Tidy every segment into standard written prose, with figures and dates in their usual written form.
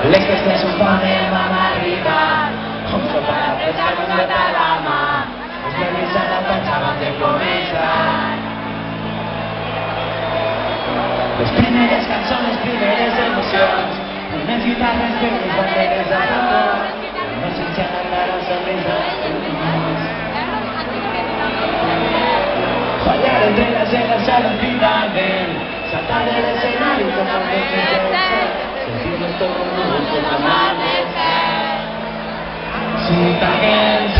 L'express un panel vam arribar, un sopar a pescar un gat a la mà. Els nervis ara pensaven de començar. Les primeres cançons, les primeres emocions, unes guitarres per les banderes a favor, no s'encenen ara somnis als fallar entre les eres era un finalment, saltar de l'escenari com el desitjós, sentir-nos tots nus com amanecer. Si t'hagués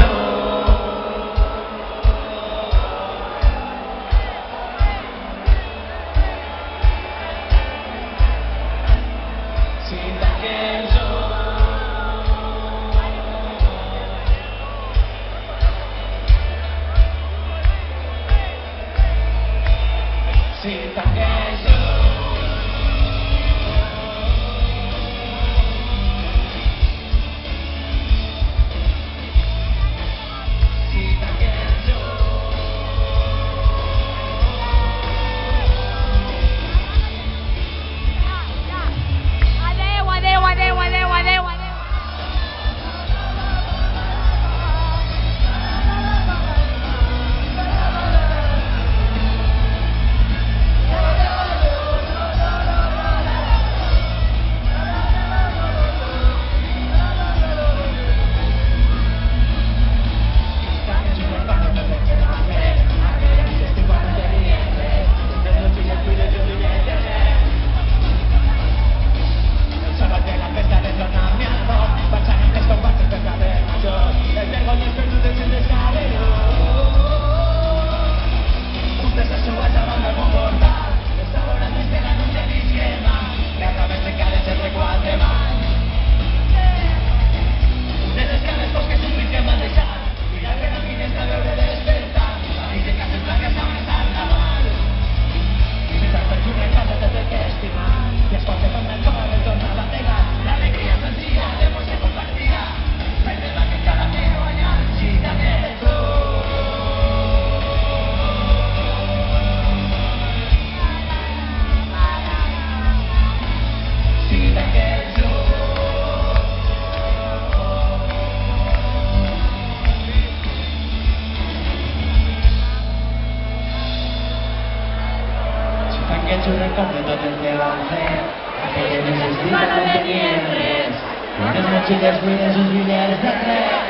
un record de tot el que vam fer, aquelles mesos d'hivern no tenien res, unes motxilles buides, uns bitllets de tren.